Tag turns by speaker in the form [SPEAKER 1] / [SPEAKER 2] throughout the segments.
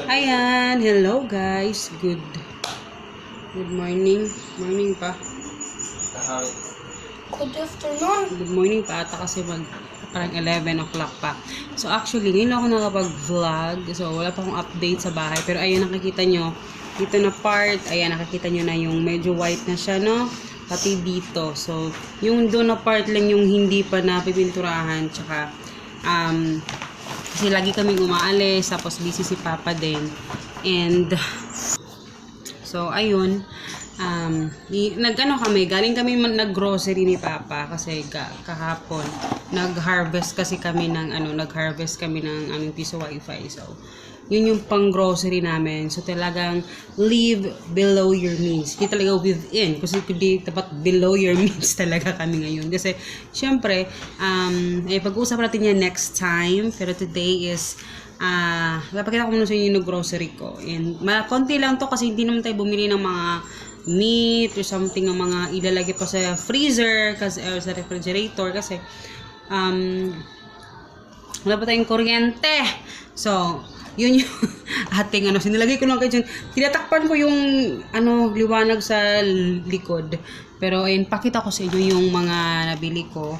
[SPEAKER 1] Ayan, hello guys. Good morning. Morning pa.
[SPEAKER 2] Good afternoon.
[SPEAKER 1] Good morning pa ata kasi parang 11 o'clock pa. So actually, ngayon ako nakapag-vlog. So wala pa akong update sa bahay. Pero ayun, nakikita nyo. Dito na part. Ayan, nakikita nyo na yung medyo white na siya, no? Pati dito. So, yung doon na part lang yung hindi pa napipinturahan. Tsaka, kasi lagi kaming umaalis. Tapos busy si Papa din. And, so, ayun. Galing kami nag-grocery ni Papa kasi kahapon nag-harvest kami ng piso wifi. So, yun yung pang-grocery namin. So, talagang live below your means. Hindi talaga within. Kasi hindi dapat below your means talaga kami ngayon. Kasi, syempre, pag-uusap natin yan next time. Pero today is, papakita ko muna sa inyo yung grocery ko. And, konti lang to kasi hindi naman tayo bumili ng mga meat or something ng mga ilalagay pa sa freezer kasi, or sa refrigerator kasi, wala pa tayong kuryente. So, yun yung ating sinilagay ko lang kayo dyan. Tinatakpan ko yung liwanag sa likod. Pero ayun, pakita ko sa inyo yung mga nabili ko.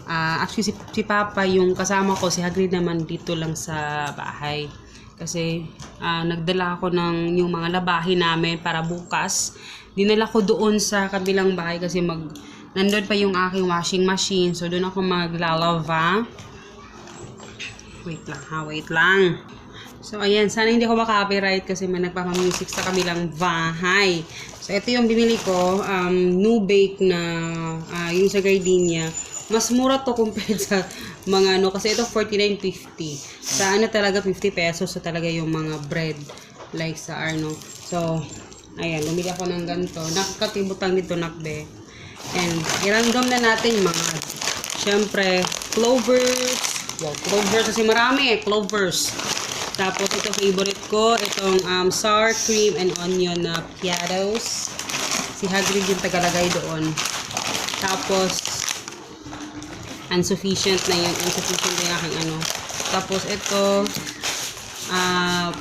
[SPEAKER 1] Actually si Papa yung kasama ko, si Hagrid naman dito lang sa bahay. Kasi nagdala ako ng yung mga labahin namin para bukas. Dinala ko doon sa kabilang bahay kasi nandun pa yung aking washing machine. So doon ako maglalava. Wait lang. So, ayan. Sana hindi ako maka-copyright kasi may nagpapamusic sa kabilang bahay. So, ito yung binili ko. New bake na yung sa gardenia. Mas mura to compared sa mga kasi ito 49.50. Sa talaga 50 pesos. So, talaga yung mga bread. Like sa So, ayan. Bumili ako ng ganito. Nakakatibot lang dito, nakbe. And, i-random na natin yung mga syempre, clovers. Wow, clovers kasi marami clovers. Tapos, ito favorite ko, itong sour cream and onion na piatos. Si Hagrid yung tagalagay doon. Tapos, insufficient na yung aking Tapos, ito,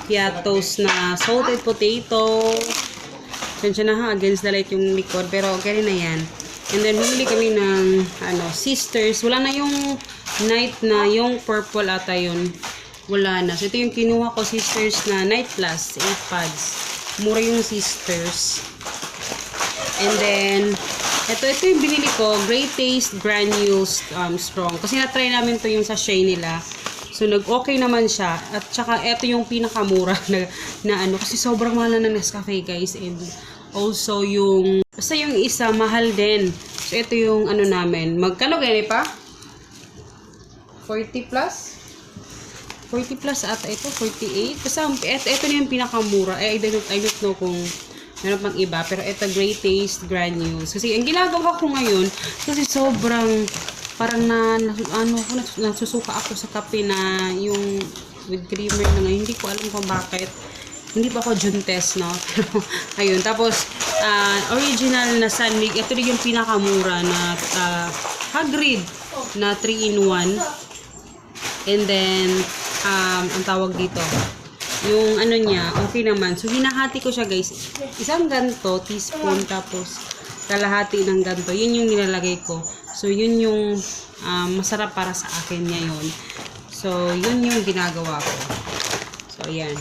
[SPEAKER 1] piatos na salted potato. Sensya na ha, against the light yung liquid, pero okay rin na yan. And then, bumili kami ng, sisters. Wala na yung night na, yung purple ata yun. Wala na. So, ito yung kinuha ko, sisters na Night Plus, 8 pads. Mura yung sisters. And then, ito yung binili ko, Great Taste Granules Strong. Kasi na-try namin to yung sachet nila. So, nag-okay naman siya. At saka, ito yung pinakamura na kasi sobrang mahal na ng Nescafe, guys. And also, basta yung isa, mahal din. So, ito yung namin. Magkano gani pa? 40 plus? 40 plus ata ito, 48. Basta ito na yung pinakamura. I don't know kung meron pang iba. Pero ito, Great Taste Granules. Kasi ang ginagawa ko ngayon, kasi sobrang parang nasusuka ako sa kape na yung with creamer na ngayon. Hindi ko alam kung bakit. Hindi pa ako juntes, no? Pero, ayun. Tapos, original na Sunmig. Ito rin yung pinakamura na Hagrid na 3-in-1. And then, ang tawag dito, yung niya, okay naman. So, hinahati ko siya, guys. Isang ganto, teaspoon, tapos kalahati ng ganto. Yun yung nilalagay ko. So, yun yung masarap para sa akin ngayon. So, yun yung ginagawa ko. So, ayan.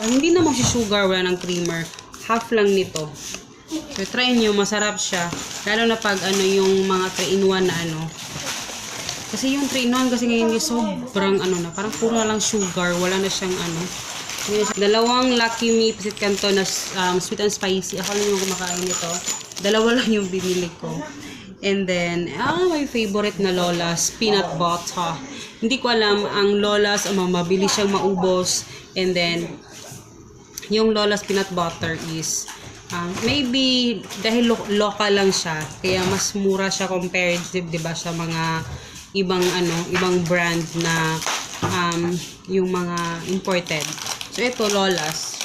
[SPEAKER 1] Hindi na sugar, wala ng creamer. Half lang nito. So, try nyo, masarap siya. Lalo na pag yung mga 3-in-1 na Kasi yung 3-in-1 kasi ngayon sobrang parang puro na lang sugar, wala na siyang Dalawang Lucky Me Pisit Canton na sweet and spicy. Ako lang yung kumakain nito. Dalawa lang yung binili ko. And then, my favorite na Lola's peanut butter. Hindi ko alam, ang Lola's, mabilis siyang maubos. And then, yung Lola's peanut butter is maybe dahil local lang siya, kaya mas mura siya compared, 'di ba, sa mga ibang brand na yung mga imported. So ito Lola's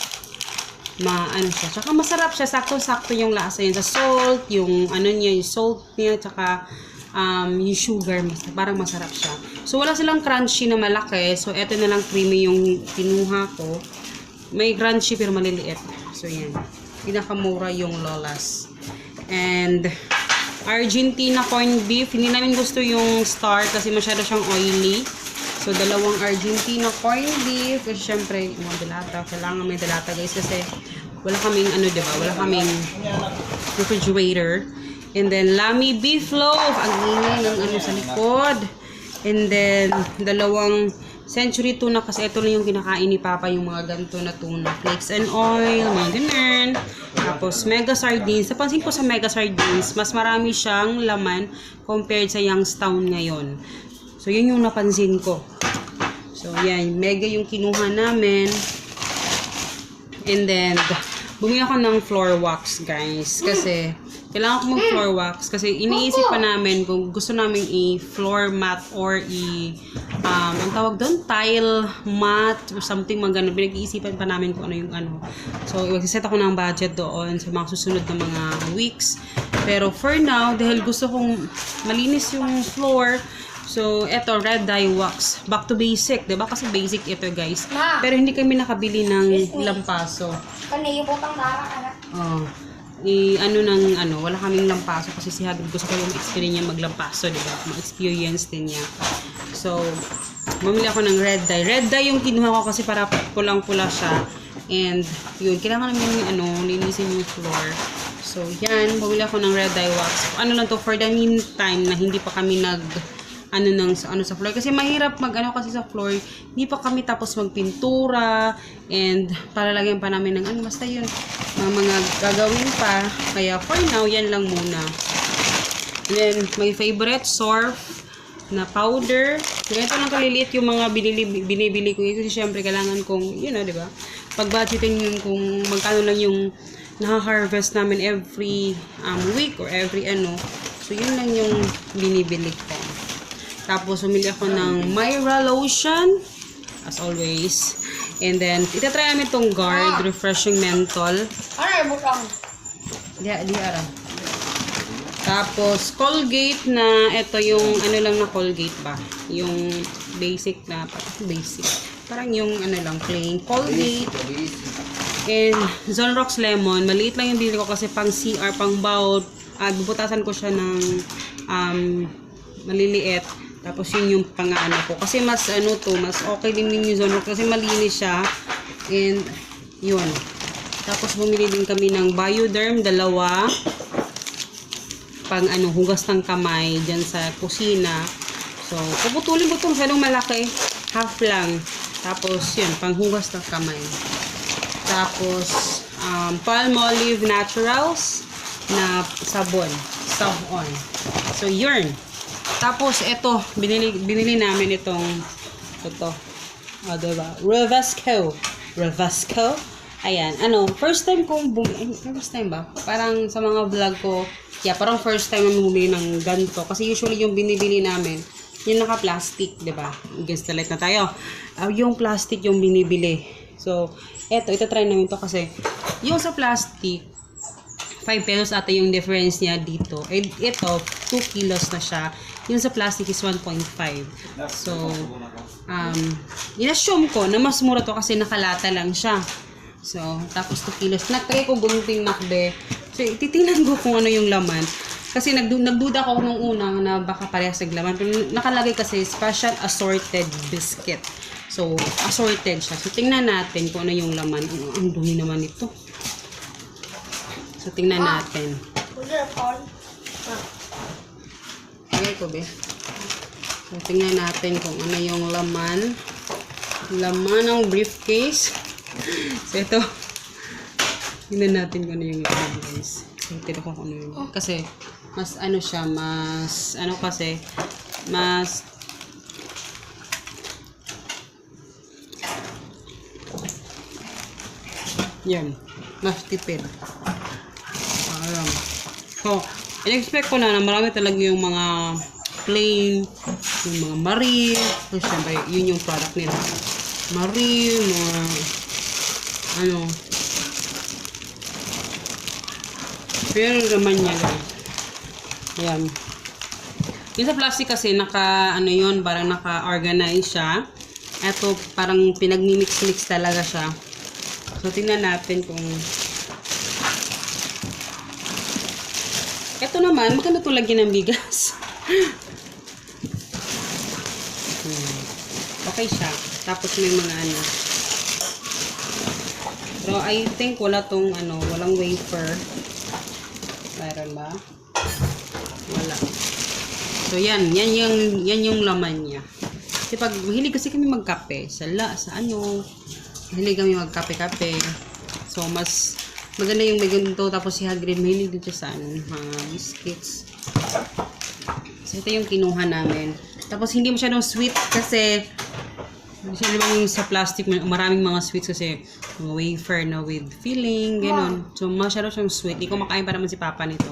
[SPEAKER 1] siya. Tsaka masarap siya, sakto-sakto yung lasa yun sa salt, yung yung salt niya, tsaka yung sugar, parang masarap siya. So wala silang crunchy na malaki. So ito na lang creamy yung kinuha ko. may crunchy pero maliliit. So, yan. Pinakamura yung Lola's. And, Argentina corned beef. Hindi namin gusto yung star kasi masyado siyang oily. So, dalawang Argentina corned beef. Kasi syempre, yung delata. Kailangan may delata guys kasi wala kaming diba? Wala kaming refrigerator. And then, Lami beef loaf. Ang ingay ng sa likod. And then, dalawang Century tuna kasi ito na yung kinakain ni Papa, yung mga ganito na tuna. Flakes and oil, mga ganun. Tapos, mega sardines. Napansin ko sa mega sardines, mas marami siyang laman compared sa Youngstown ngayon. So, yun yung napansin ko. So, yan. Mega yung kinuha namin. And then, bumili ako ng floor wax, guys. Kasi, kailangan ko mag-floor wax. Kasi, iniisip pa namin kung gusto namin i-floor mat or ang tawag doon, tile mat or something mga ganun. Pinag-iisipan pa namin kung ano yung ano. So, mag-set ako ng budget doon sa mga susunod na mga weeks. Pero, for now, dahil gusto kong malinis yung floor, so, eto, red dye wax. Back to basic, diba? Kasi basic ito, guys. Pero hindi kami nakabili ng lampaso.
[SPEAKER 2] Kaniyubotang dara ka na.
[SPEAKER 1] Oh. Wala kaming lampaso kasi si Hagrid gusto ko yung experience niya maglampaso, diba? Mag-experience din niya. So, bumili ako ng red dye. Red dye yung kinuha ko kasi para pulang-pula siya. And, yun, kailangan namin linisin yung floor. So, yan, bumili ako ng red dye wax. Ano lang to, for the meantime na hindi pa kami sa floor. Kasi mahirap kasi sa floor. Hindi pa kami tapos magpintura. And, palalagyan pa namin ng basta yun. Mga gagawin pa. Kaya, for now, yan lang muna. And then, my favorite, surf na powder. Ganito lang kaliliit yung mga binibili ko. Kasi, syempre, kailangan kong, di ba? Pag-budgeting yun kung magkano lang yung na-harvest namin every week or every So, yun lang yung binibili ko. Tapos, umili ako ng Myra lotion. As always. And then, itatry namin itong Guard Refreshing Menthol.
[SPEAKER 2] Bukang.
[SPEAKER 1] Di ara. Tapos, Colgate na, ito yung, lang na Colgate ba? Yung basic na, basic. Parang yung, plain Colgate. And, Zonrox Lemon. Maliit lang yung bili ko kasi pang CR, pang bout. Bubutasan ko siya ng, maliliit. Tapos yun yung pang-ano ko. Kasi mas mas okay din yung Zonrox kasi malinis siya. And yun. Tapos bumili din kami ng Bioderm, 2. Pang hugas ng kamay dyan sa kusina. So, puputulin ko itong salong malaki. Half lang. Tapos yun, pang hugas ng kamay. Tapos, Palmolive Naturals na sabon. Sabon. So, yun. Tapos, ito, binili namin ito. Diba? Revasco. Ayan, first time kong first time ba? Parang sa mga vlog ko, parang first time namin bumili ng ganito. Kasi usually yung binibili namin, yung naka-plastic, diba? Against the light na tayo. Yung plastic yung binibili. So, ito try namin to kasi, yung sa plastic, 5 pesos ata yung difference niya dito. And ito, 2 kilos na siya. Yung sa plastic is 1.5. So, inassume ko na mas mura to kasi nakalata lang siya. So, tapos 2 kilos. Natry ko gunting nakbe. So, titingnan ko kung ano yung laman. Kasi nagduda ko nung una na baka parehas ng laman. Pero nakalagay kasi special assorted biscuit. So, assorted siya. So, tingnan natin kung ano yung laman. Ang dumi naman ito. So, tingnan natin. Okay ko, be. So, tingnan natin kung ano yung laman. Laman ng briefcase. So, ito. Tingnan natin kung ano yung laman, guys. So, tingnan ko kung ano yung laman. Kasi, mas siya, mas, kasi, mas, yan. Mas tipid. So, in-expect ko na marami talaga yung mga plain, yung mga Marie. So, syempre, yun yung product nila. Marie, mga, pero naman niya, guys. Ayan. Yung sa plastic kasi, parang naka-organize siya. Ito, parang pinag-mix-mix talaga siya. So, tingnan natin kung... Ito naman, maganda itong lagyan ng bigas. Okay siya. Tapos may mga ano. Pero I think wala tong ano, walang wafer. Meron ba? Wala. So yan yung laman niya. Kasi pag mahilig kasi kami magkape, sa ano, mahilig kami magkape-kape. So mas maganda yung may ganito, tapos si Hagrid mahilig dito sa ano, mga biscuits. So ito yung kinuha namin. Tapos hindi masyadong sweet kasi yung sa plastic, maraming mga sweets kasi mga wafer na with filling, gano'n. So, masyado siyang sweet. Hindi ko makain pa naman si Papa nito.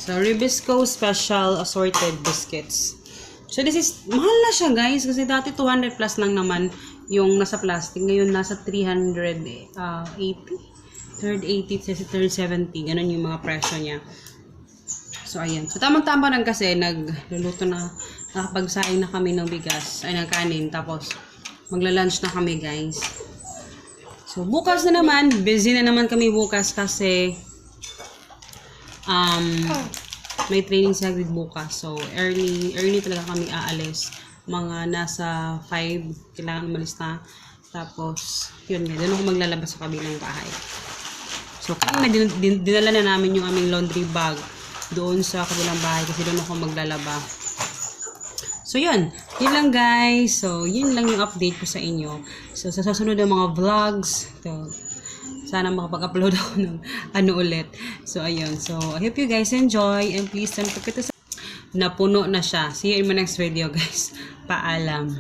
[SPEAKER 1] So, Ribisco Special Assorted Biscuits. So, this is, mahal na siya guys. Kasi dati 200 plus lang naman yung nasa plastic. Ngayon, nasa 380. 380, 370. Gano'n yung mga presyo niya. So, ayan. So, tamang-tama lang kasi nagluluto na, nakapagsaing na kami ng bigas, ay ng kanin. Tapos, magla-lunch na kami guys. So, bukas na naman. Busy na naman kami bukas kasi may training si Hagrid bukas. So, early talaga kami aalis. Mga nasa 5, kailangan umalis na. Tapos, yun nga. Doon ako maglalabas sa kabilang bahay. So, kanina dinala na namin yung aming laundry bag doon sa kabilang bahay kasi doon ako maglalaba. So, yun. Yun lang, guys. So, yun lang yung update ko sa inyo. So, sa susunod ng mga vlogs, sana makapag-upload ako ng ano ulit. So, ayun. So, I hope you guys enjoy and please don't forget to napuno na siya. See you in my next video, guys. Paalam.